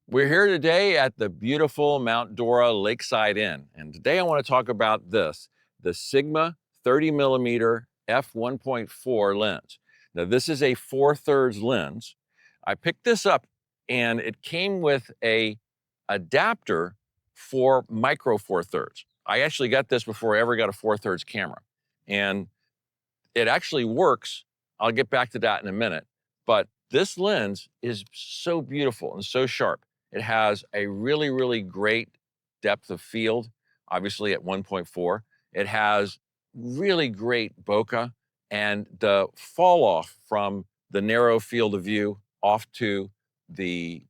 We're here today at the beautiful Mount Dora Lakeside Inn. And today I want to talk about this, the Sigma 30 millimeter f1.4 lens. Now this is a 4/3 lens. I picked this up and it came with a adapter for micro 4/3. I actually got this before I ever got a 4/3 camera. And it actually works. I'll get back to that in a minute. But this lens is so beautiful and so sharp. It has a really, really great depth of field, obviously at 1.4. It has really great bokeh, and the fall off from the narrow field of view off to the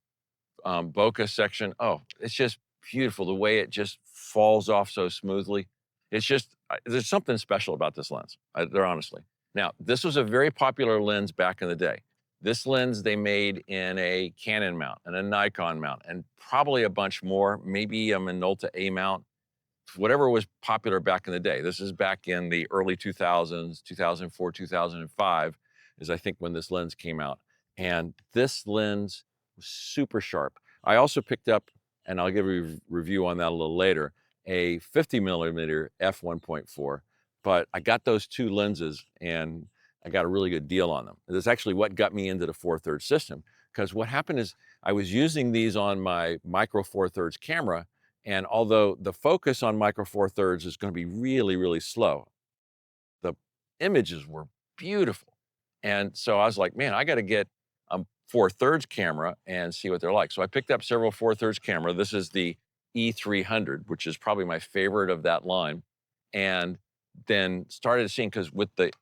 bokeh section. Oh, it's just beautiful the way it just falls off so smoothly. It's just, there's something special about this lens, there honestly. Now, this was a very popular lens back in the day. This lens they made in a Canon mount and a Nikon mount and probably a bunch more, maybe a Minolta A mount, whatever was popular back in the day. This is back in the early 2000s, 2004, 2005 is I think when this lens came out. And this lens was super sharp. I also picked up, and I'll give a review on that a little later, a 50 millimeter f1.4, but I got those two lenses and I got a really good deal on them. That's actually what got me into the 4/3 system, because what happened is I was using these on my micro 4/3 camera, and although the focus on micro 4/3 is going to be really, really slow, the images were beautiful. And so I was like, man, I got to get a 4/3 camera and see what they're like. So I picked up several 4/3 camera. This is the E300, which is probably my favorite of that line. And then started seeing, because with the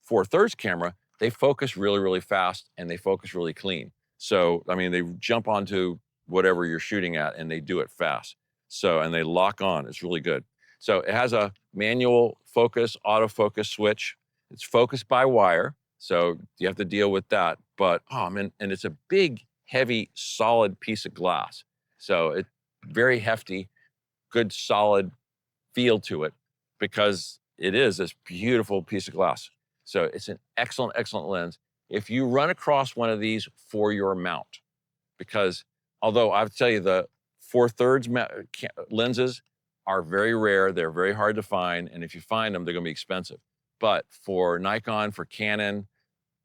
4/3 camera, they focus really, really fast and they focus really clean. So, I mean, they jump onto whatever you're shooting at and they do it fast. So, and they lock on. It's really good. So it has a manual focus, autofocus switch. It's focused by wire, so you have to deal with that. But oh man, and it's a big, heavy, solid piece of glass. So it's very hefty, good, solid feel to it because it is this beautiful piece of glass. So it's an excellent, excellent lens. If you run across one of these for your mount, because although I'll tell you the 4/3 lenses are very rare, they're very hard to find, and if you find them, they're going to be expensive. But for Nikon, for Canon,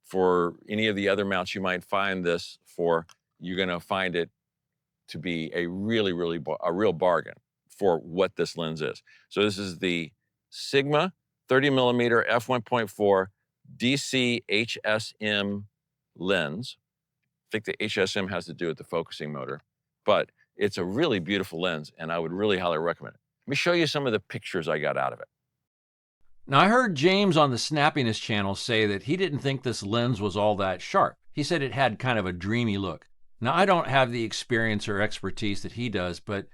for any of the other mounts you might find this for, you're going to find it to be a really, really a real bargain for what this lens is. So this is the Sigma 30 millimeter f1.4 DC HSM lens. I think the HSM has to do with the focusing motor, but it's a really beautiful lens and I would really highly recommend it. Let me show you some of the pictures I got out of it. Now, I heard James on the Snappiness channel say that he didn't think this lens was all that sharp. He said it had kind of a dreamy look. Now, I don't have the experience or expertise that he does, but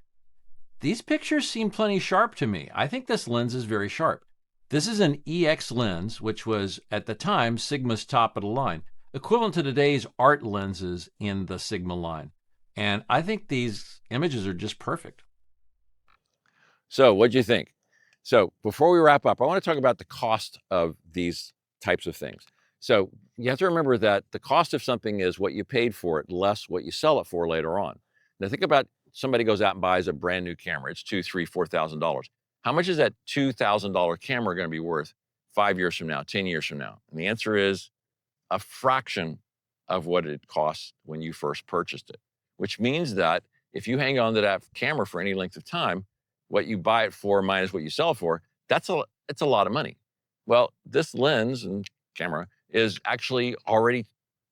these pictures seem plenty sharp to me. I think this lens is very sharp. This is an EX lens, which was, at the time, Sigma's top of the line, equivalent to today's art lenses in the Sigma line. And I think these images are just perfect. So what'd you think? So before we wrap up, I want to talk about the cost of these types of things. So you have to remember that the cost of something is what you paid for it less what you sell it for later on. Now think about somebody goes out and buys a brand new camera. It's $2,000, $3,000, $4,000. How much is that $2,000 camera going to be worth 5 years from now, 10 years from now? And the answer is a fraction of what it costs when you first purchased it, which means that if you hang on to that camera for any length of time, what you buy it for minus what you sell it for, it's a lot of money. Well, this lens and camera is actually already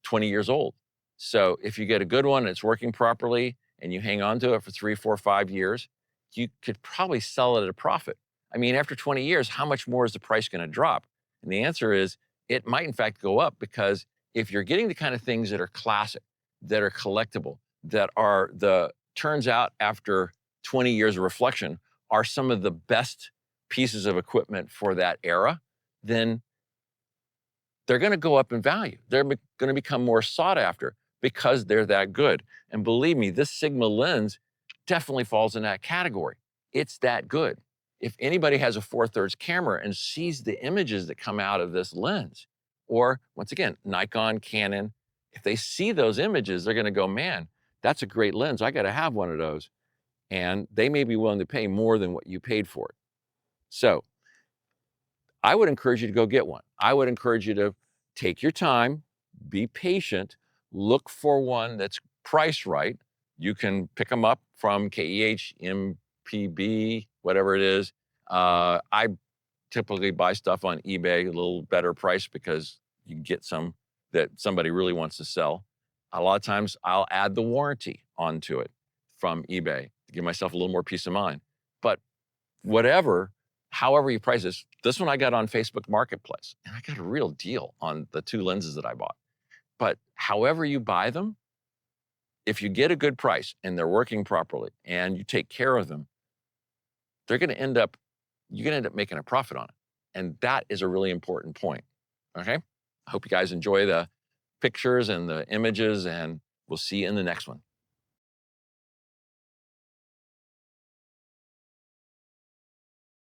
20 years old. So if you get a good one and it's working properly and you hang on to it for 3, 4, 5 years, you could probably sell it at a profit. I mean, after 20 years, how much more is the price going to drop? And the answer is it might in fact go up, because if you're getting the kind of things that are classic, that are collectible, that are the turns out after 20 years of reflection are some of the best pieces of equipment for that era, then they're going to go up in value. They're going to become more sought after because they're that good. And believe me, this Sigma lens definitely falls in that category. It's that good. If anybody has a 4/3 camera and sees the images that come out of this lens, or once again, Nikon, Canon, if they see those images, they're going to go, man, that's a great lens. I got to have one of those. And they may be willing to pay more than what you paid for it. So I would encourage you to go get one. I would encourage you to take your time, be patient, look for one that's priced right. You can pick them up from KEH, MPB, whatever it is. I typically buy stuff on eBay a little better price because you can get some that somebody really wants to sell. A lot of times I'll add the warranty onto it from eBay to give myself a little more peace of mind. But whatever, however you price this one I got on Facebook Marketplace, and I got a real deal on the 2 lenses that I bought. But however you buy them, if you get a good price and they're working properly and you take care of them, they're gonna end up you're gonna end up making a profit on it. And that is a really important point, okay? I hope you guys enjoy the pictures and the images, and we'll see you in the next one.